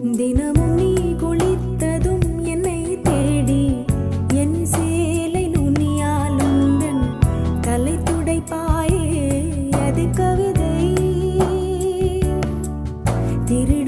தினமும் நீ குளித்ததும் என்னை தேடி என் சேலை நுனியால் உந்தன் தலை துடைப்பாயே அது கவிதை திரு